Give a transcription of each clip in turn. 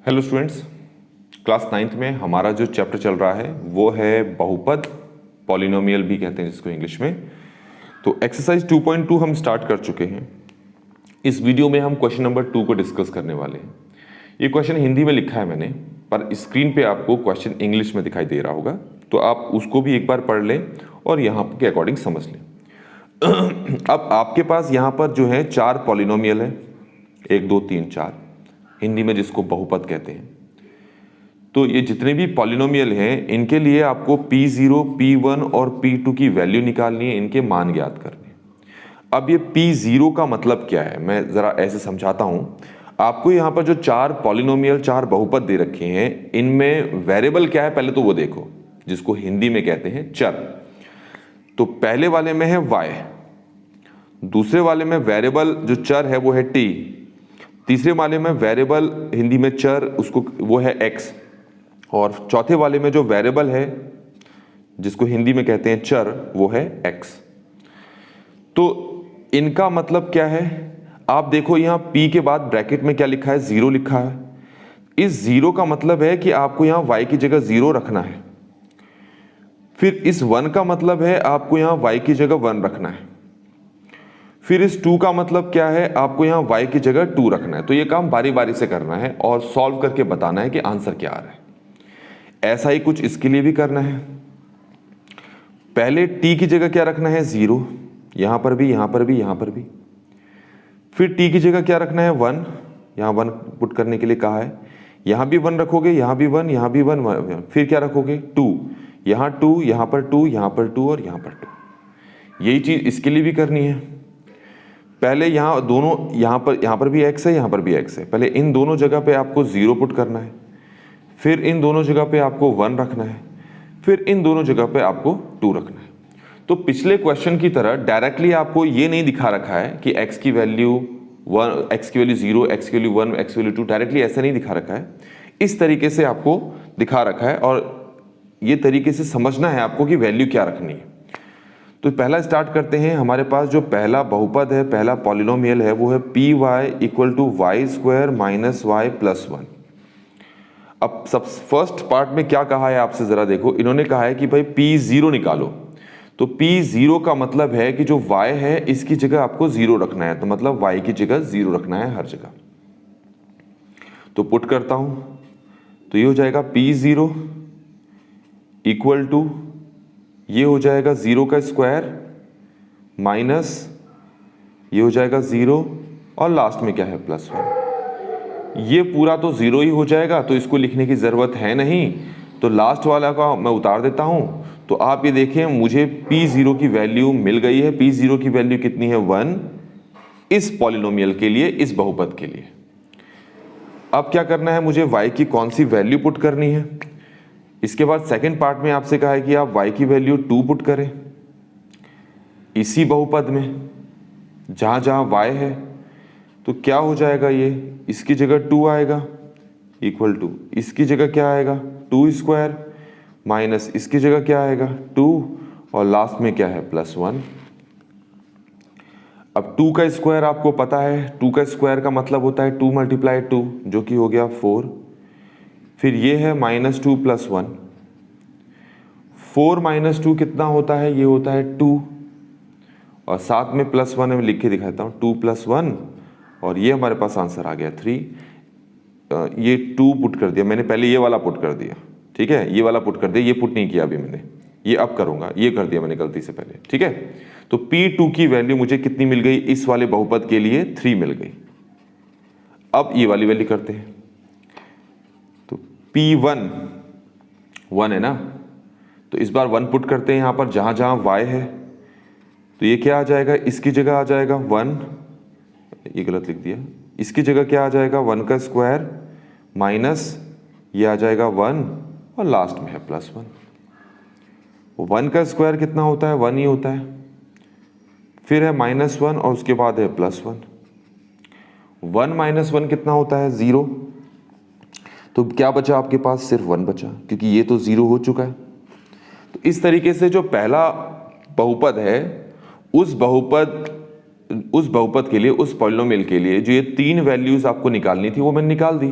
Hello students, class 9th में हमारा जो चैप्टर चल रहा है वो है बहुपद, पॉलिनोमियल भी कहते हैं जिसको इंग्लिश में। तो एक्सरसाइज 2.2 हम स्टार्ट कर चुके हैं। इस वीडियो में हम क्वेश्चन नंबर 2 को डिस्कस करने वाले हैं। ये क्वेश्चन हिंदी में लिखा है मैंने, पर स्क्रीन पे आपको क्वेश्चन इंग्लिश में दिखाई दे रहा होगा, तो आप उसको भी एक बार पढ़ लें और यहाँ के अकॉर्डिंग समझ लें। अब आपके पास यहाँ पर जो है 4 पॉलिनोमियल है, 1 2 3 4, हिंदी में जिसको बहुपद कहते हैं। तो ये जितने भी पॉलिनोमियल हैं इनके लिए आपको P0, P1 और P2 की वैल्यू निकालनी है, इनके मान ज्ञात करने हैं। अब ये P0 का मतलब क्या है, मैं ज़रा ऐसे समझाता हूँ आपको। यहाँ पर जो 4 पॉलिनोमियल, 4 बहुपद दे रखे हैं, इनमें वेरिएबल क्या है पहले तो वो देखो, जिसको हिंदी में कहते हैं चर। तो पहले वाले में है y, दूसरे वाले में वेरिएबल जो चर है वो है t, तीसरे वाले में वेरिएबल हिंदी में चर उसको वो है x, और चौथे वाले में जो वेरिएबल है जिसको हिंदी में कहते हैं चर वो है x। तो इनका मतलब क्या है, आप देखो यहाँ p के बाद ब्रैकेट में क्या लिखा है, 0 लिखा है। इस 0 का मतलब है कि आपको यहाँ y की जगह 0 रखना है। फिर इस 1 का मतलब है आपको यहाँ y की जगह 1 रखना है। फिर इस 2 का मतलब क्या है, आपको यहाँ y की जगह 2 रखना है। तो ये काम बारी बारी से करना है और सॉल्व करके बताना है कि आंसर क्या आ रहा है। ऐसा ही कुछ इसके लिए भी करना है। पहले t की जगह क्या रखना है, 0, यहां पर भी, यहां पर भी, यहां पर भी। फिर t की जगह क्या रखना है, 1, यहां 1 पुट करने के लिए कहा है। यहां भी 1 रखोगे, यहां भी 1, यहां भी 1, फिर क्या रखोगे, 2, यहां 2, यहां पर 2, यहां पर 2 और यहां पर 2। यही चीज इसके लिए भी करनी है। पहले यहां दोनों, यहां पर भी x है, यहां पर भी x है। पहले इन दोनों जगह पे आपको 0 पुट करना है, फिर इन दोनों जगह पे आपको 1 रखना है, फिर इन दोनों जगह पे आपको 2 रखना है। तो पिछले क्वेश्चन की तरह डायरेक्टली आपको ये नहीं दिखा रखा है कि x की वैल्यू 1, x की वैल्यू 0, x की वैल्यू 1, x की वैल्यू 2, डायरेक्टली ऐसा नहीं दिखा रखा है। इस तरीके से आपको दिखा रखा है और ये तरीके से समझना है आपको कि वैल्यू क्या रखनी है। तो पहला स्टार्ट करते हैं। हमारे पास जो पहला बहुपद है, पहला पॉलिनोमियल है, वो है py = y² - y + 1। अब सब फर्स्ट पार्ट में क्या कहा है आपसे जरा देखो, इन्होंने कहा है कि भाई P0 निकालो। तो P0 का मतलब है कि जो y है इसकी जगह आपको 0 रखना है, तो मतलब y की जगह 0 रखना है हर जगह। तो पुट करता हूं, तो ये हो जाएगा P0 = ये हो जाएगा 0 का स्क्वायर माइनस ये हो जाएगा 0 और लास्ट में क्या है, +1। ये पूरा तो 0 ही हो जाएगा, तो इसको लिखने की ज़रूरत है नहीं। तो लास्ट वाला का मैं उतार देता हूँ। तो आप ये देखें, मुझे P0 की वैल्यू मिल गई है। P0 की वैल्यू कितनी है, 1, इस पॉलिनोमियल के लिए, इस बहुपद के लिए। अब क्या करना है, मुझे y की कौन सी वैल्यू पुट करनी है। इसके बाद सेकेंड पार्ट में आपसे कहा है कि आप y की वैल्यू 2 पुट करें इसी बहुपद में जहाँ जहाँ y है। तो क्या हो जाएगा, ये इसकी जगह 2 आएगा = इसकी जगह क्या आएगा, 2² माइनस इसकी जगह क्या आएगा, 2, और लास्ट में क्या है, +1। अब 2 का स्क्वायर आपको पता है, 2 का स्क्वायर का मतलब होता है 2 × 2, जो कि हो गया 4। फिर ये है -2 + 1। 4 - 2 कितना होता है, ये होता है 2, और साथ में +1 मैं लिख के दिखाता हूँ, 2 + 1, और ये हमारे पास आंसर आ गया 3। ये 2 पुट कर दिया मैंने, पहले ये वाला पुट कर दिया, ठीक है, ये वाला पुट कर दिया, ये पुट नहीं किया अभी मैंने, ये अब करूंगा, ये कर दिया मैंने गलती से पहले, ठीक है। तो P2 की वैल्यू मुझे कितनी मिल गई, इस वाले बहुपद के लिए 3 मिल गई। अब ये वाली वैल्यू करते हैं। तो P1 1 है ना, तो इस बार 1 पुट करते हैं यहाँ पर जहाँ जहाँ y है। तो ये क्या आ जाएगा, इसकी जगह आ जाएगा 1, ये गलत लिख दिया, इसकी जगह क्या आ जाएगा, 1 का स्क्वायर माइनस ये आ जाएगा 1, और लास्ट में है +1। 1 का स्क्वायर कितना होता है, 1 ही होता है। फिर है -1 और उसके बाद है +1। 1 - 1 कितना होता है, 0। तो क्या बचा आपके पास, सिर्फ 1 बचा, क्योंकि ये तो 0 हो चुका है। तो इस तरीके से जो पहला बहुपद है, उस बहुपद के लिए, उस पॉलिनोमियल के लिए जो ये 3 वैल्यूज आपको निकालनी थी वो मैंने निकाल दी।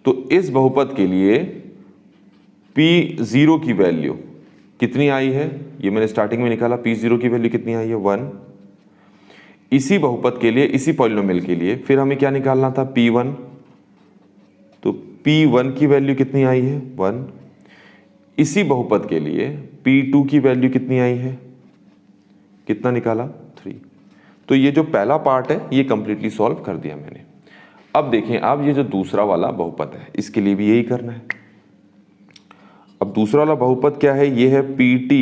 तो इस बहुपद के लिए P0 की वैल्यू कितनी आई है, ये मैंने स्टार्टिंग में निकाला। P0 की वैल्यू कितनी आई है, 1। इसी बहुपद के लिए, इसी पॉलिनोमियल के लिए फिर हमें क्या निकालना था, P1। तो P1 की वैल्यू कितनी आई है, 1। इसी बहुपद के लिए P2 की वैल्यू कितनी आई है, कितना निकाला, 3। तो ये जो पहला पार्ट है ये कंप्लीटली सॉल्व कर दिया मैंने। अब देखें, अब ये जो दूसरा वाला बहुपद है इसके लिए भी यही करना है। अब दूसरा वाला बहुपद क्या है, ये है PT,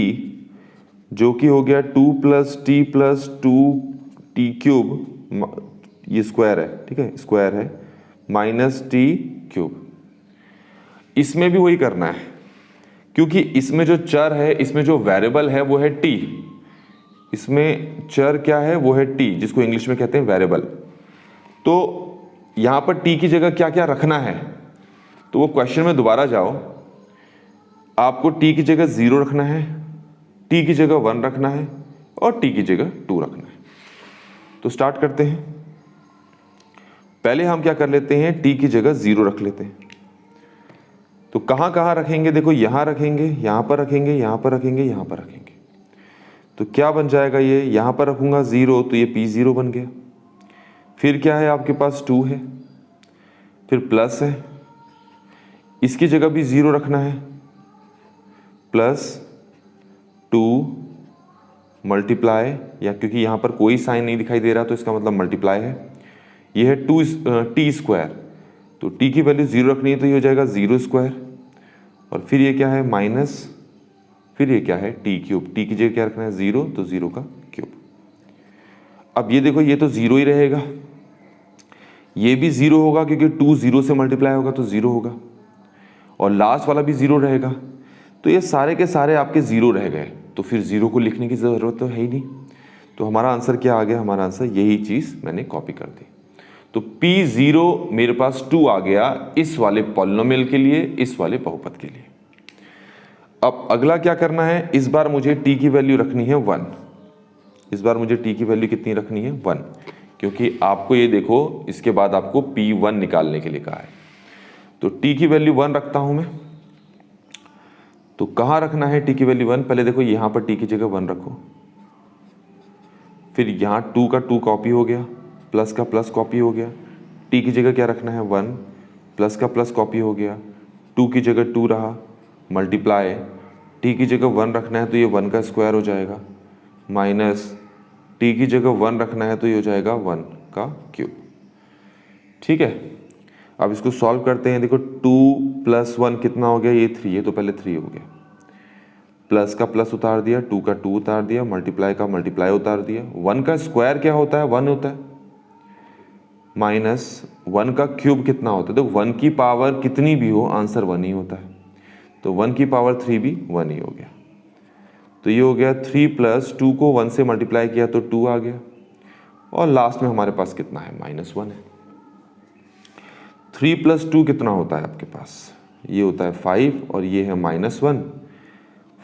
जो कि हो गया 2 + t + 2t³, ये स्क्वायर है, ठीक है, स्क्वायर है, -t³। इसमें भी वही करना है, क्योंकि इसमें जो चर है, इसमें जो वेरिएबल है वो है t। इसमें चर क्या है, वो है t, जिसको इंग्लिश में कहते हैं वेरिएबल। तो यहां पर t की जगह क्या क्या रखना है, तो वो क्वेश्चन में दोबारा जाओ, आपको t की जगह 0 रखना है, t की जगह 1 रखना है और t की जगह 2 रखना है। तो स्टार्ट करते हैं। पहले हम क्या कर लेते हैं, t की जगह 0 रख लेते हैं। तो कहां कहां रखेंगे, देखो यहां रखेंगे, यहां पर रखेंगे, यहां पर रखेंगे, यहां पर रखेंगे। तो क्या बन जाएगा, ये यहां पर रखूंगा 0, तो ये P0 बन गया। फिर क्या है, आपके पास 2 है, फिर प्लस है, इसकी जगह भी 0 रखना है, +2 मल्टीप्लाई, या क्योंकि यहां पर कोई साइन नहीं दिखाई दे रहा तो इसका मतलब मल्टीप्लाई है। ये है t², तो t की वैल्यू 0 रखनी है, तो ये हो जाएगा 0²। और फिर ये क्या है, माइनस, फिर ये क्या है, t³ t की जगह क्या रखना है, 0, तो 0 का क्यूब। अब ये देखो, ये तो 0 ही रहेगा, ये भी 0 होगा क्योंकि 2 0 से मल्टीप्लाई होगा तो 0 होगा, और लास्ट वाला भी 0 रहेगा। तो ये सारे के सारे आपके 0 रह गए, तो फिर 0 को लिखने की ज़रूरत तो है ही नहीं। तो हमारा आंसर क्या आ गया, हमारा आंसर यही चीज़ मैंने कॉपी कर दी। तो P0 मेरे पास 2 आ गया इस वाले पॉलिनोमियल के लिए, इस वाले बहुपद के लिए। अब अगला क्या करना है, इस बार मुझे t की वैल्यू रखनी है 1। इस बार मुझे t की वैल्यू कितनी रखनी है, 1, क्योंकि आपको ये देखो, इसके बाद आपको P1 निकालने के लिए कहा है। तो t की वैल्यू 1 रखता हूं मैं। तो कहां रखना है t की वैल्यू 1, पहले देखो यहां पर t की जगह 1 रखो, फिर यहां 2 का 2 कॉपी हो गया, प्लस का प्लस कॉपी हो गया, t की जगह क्या रखना है, 1, प्लस का प्लस कॉपी हो गया, 2 की जगह 2 रहा, मल्टीप्लाई, t की जगह 1 रखना है तो ये 1 का स्क्वायर हो जाएगा, माइनस t की जगह 1 रखना है तो ये हो जाएगा 1 का क्यूब। ठीक है, अब इसको सॉल्व करते हैं। देखो 2 + 1 कितना हो गया, ये 3 है, तो पहले 3 हो गया, प्लस का प्लस उतार दिया, 2 का 2 उतार दिया, मल्टीप्लाई का मल्टीप्लाई उतार दिया। 1 का स्क्वायर क्या होता है, 1 होता है, माइनस 1 का क्यूब कितना होता है, तो 1 की पावर कितनी भी हो आंसर 1 ही होता है, तो 1 की पावर 3 भी 1 ही हो गया। तो ये हो गया 3 + 2 को 1 से मल्टीप्लाई किया तो 2 आ गया, और लास्ट में हमारे पास कितना है, -1 है। 3 + 2 कितना होता है आपके पास, ये होता है 5, और ये है -1।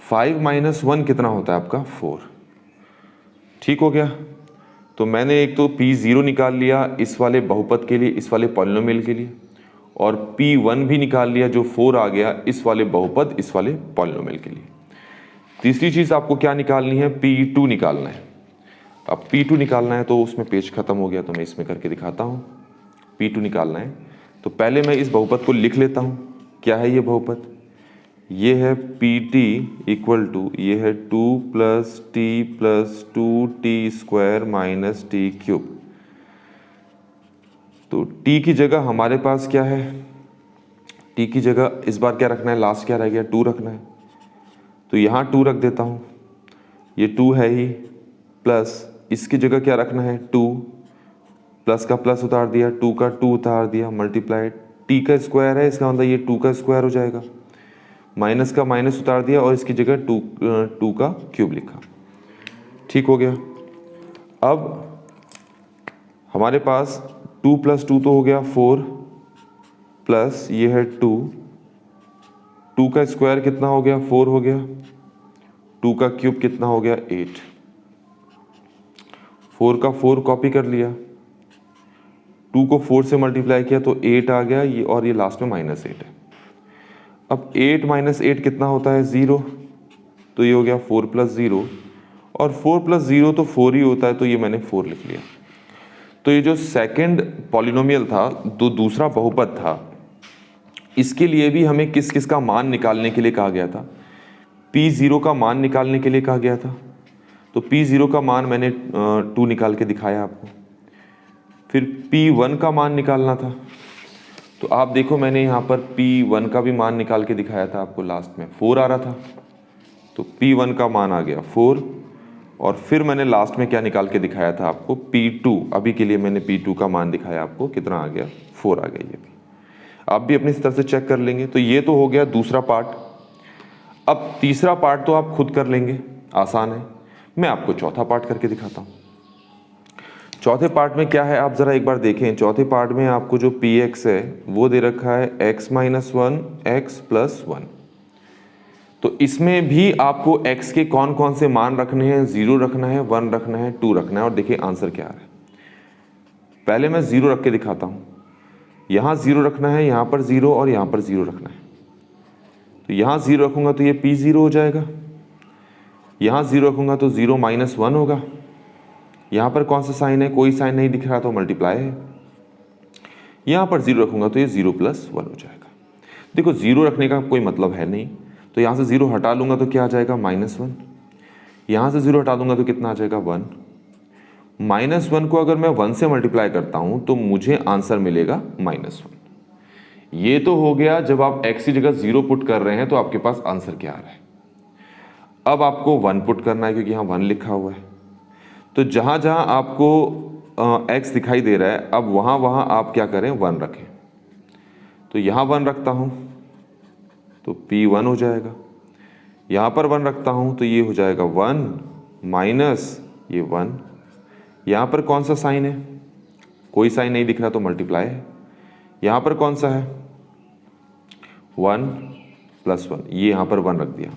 5 - 1 कितना होता है आपका, 4। ठीक हो गया। तो मैंने एक तो P0 निकाल लिया इस वाले बहुपद के लिए, इस वाले पॉलिनोमियल के लिए, और P1 भी निकाल लिया जो 4 आ गया इस वाले बहुपद, इस वाले पॉलिनोमियल के लिए। तीसरी चीज़ आपको क्या निकालनी है, P2 निकालना है। अब P2 निकालना है तो उसमें पेज खत्म हो गया, तो मैं इसमें करके दिखाता हूँ। P2 निकालना है तो पहले मैं इस बहुपद को लिख लेता हूँ। क्या है ये बहुपद, ये है PT = ये है 2 + t + 2t² - t³। तो t की जगह हमारे पास क्या है, t की जगह इस बार क्या रखना है, लास्ट क्या रह गया, 2 रखना है, तो यहाँ 2 रख देता हूँ, ये 2 है ही, प्लस इसकी जगह क्या रखना है, 2, प्लस का प्लस उतार दिया, 2 का 2 उतार दिया, मल्टीप्लाई, t का स्क्वायर है, इसका मतलब ये 2 का स्क्वायर हो जाएगा, माइनस का माइनस उतार दिया और इसकी जगह 2 का क्यूब लिखा। ठीक हो गया। अब हमारे पास 2 + 2 तो हो गया 4, प्लस ये है 2 का स्क्वायर कितना हो गया, 4 हो गया, 2 का क्यूब कितना हो गया, 8। 4 का 4 कॉपी कर लिया, 2 को 4 से मल्टीप्लाई किया तो 8 आ गया, ये और ये लास्ट में -8 है। अब 8 - 8 कितना होता है? 0। तो ये हो गया 4 + 0, और 4 + 0 तो 4 ही होता है, तो ये मैंने 4 लिख लिया। तो ये जो सेकंड पॉलिनोमियल था, जो दूसरा बहुपद था, इसके लिए भी हमें किस किस का मान निकालने के लिए कहा गया था? P0 का मान निकालने के लिए कहा गया था। तो P0 का मान मैंने 2 निकाल के दिखाया आपको। फिर P1 का मान निकालना था, तो आप देखो मैंने यहाँ पर P1 का भी मान निकाल के दिखाया था आपको, लास्ट में 4 आ रहा था, तो P1 का मान आ गया 4। और फिर मैंने लास्ट में क्या निकाल के दिखाया था आपको? P2। अभी के लिए मैंने P2 का मान दिखाया आपको, कितना आ गया? 4 आ गया। ये भी आप भी अपनी तरफ से चेक कर लेंगे। तो ये तो हो गया दूसरा पार्ट। अब तीसरा पार्ट तो आप खुद कर लेंगे, आसान है। मैं आपको चौथा पार्ट करके दिखाता हूँ। चौथे पार्ट में क्या है आप जरा एक बार देखें। चौथे पार्ट में आपको जो px है वो दे रखा है x - 1 x + 1। तो इसमें भी आपको x के कौन कौन से मान रखने हैं? 0 रखना है, 1 रखना है, 2 रखना है। और देखिए आंसर क्या आ रहा है। पहले मैं 0 रख के दिखाता हूँ। यहाँ 0 रखना है, यहाँ पर 0 और यहाँ पर 0 रखना है। तो यहाँ 0 रखूँगा तो ये P0 हो जाएगा। यहाँ 0 रखूँगा तो 0 - 1 होगा। यहाँ पर कौन सा साइन है? कोई साइन नहीं दिख रहा, तो मल्टीप्लाई है। यहाँ पर 0 रखूँगा तो ये 0 + 1 हो जाएगा। देखो 0 रखने का कोई मतलब है नहीं, तो यहाँ से 0 हटा लूँगा तो क्या आ जाएगा? -1। यहाँ से 0 हटा दूँगा तो कितना आ जाएगा? 1। -1 को अगर मैं 1 से मल्टीप्लाई करता हूँ तो मुझे आंसर मिलेगा -1। ये तो हो गया जब आप x की जगह 0 पुट कर रहे हैं तो आपके पास आंसर क्या आ रहा है। अब आपको 1 पुट करना है, क्योंकि यहाँ 1 लिखा हुआ है। तो जहाँ जहाँ आपको x दिखाई दे रहा है, अब वहाँ वहाँ आप क्या करें? 1 रखें। तो यहाँ 1 रखता हूँ तो P1 हो जाएगा। यहाँ पर 1 रखता हूँ तो ये हो जाएगा 1 माइनस ये 1। यहाँ पर कौन सा साइन है? कोई साइन नहीं दिख रहा, तो मल्टीप्लाई है। यहाँ पर कौन सा है? 1 + 1, ये यहाँ पर 1 रख दिया।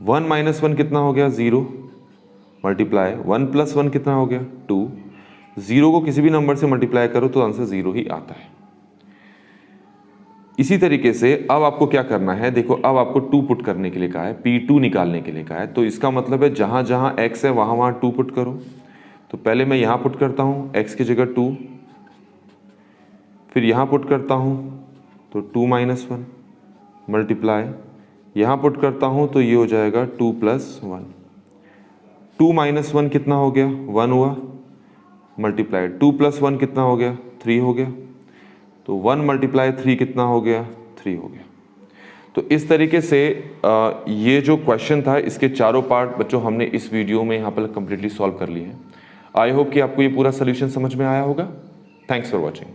1 - 1 कितना हो गया? 0। मल्टीप्लाई 1 + 1 कितना हो गया? 2। 0 को किसी भी नंबर से मल्टीप्लाई करो तो आंसर 0 ही आता है। इसी तरीके से अब आपको क्या करना है? देखो अब आपको 2 पुट करने के लिए कहा है, P2 निकालने के लिए कहा है। तो इसका मतलब है जहाँ जहाँ x है वहाँ वहाँ 2 पुट करो। तो पहले मैं यहाँ पुट करता हूँ x की जगह 2, फिर यहाँ पुट करता हूँ तो 2 - 1 मल्टीप्लाई, यहाँ पुट करता हूँ तो ये हो जाएगा 2 + 1। 2 - 1 कितना हो गया? 1 हुआ, मल्टीप्लाई 2 + 1 कितना हो गया? 3 हो गया। तो 1 × 3 कितना हो गया? 3 हो गया। तो इस तरीके से ये जो क्वेश्चन था इसके चारों पार्ट बच्चों हमने इस वीडियो में यहाँ पर कंप्लीटली सॉल्व कर लिए हैं। आई होप कि आपको ये पूरा सोल्यूशन समझ में आया होगा। Thanks for watching.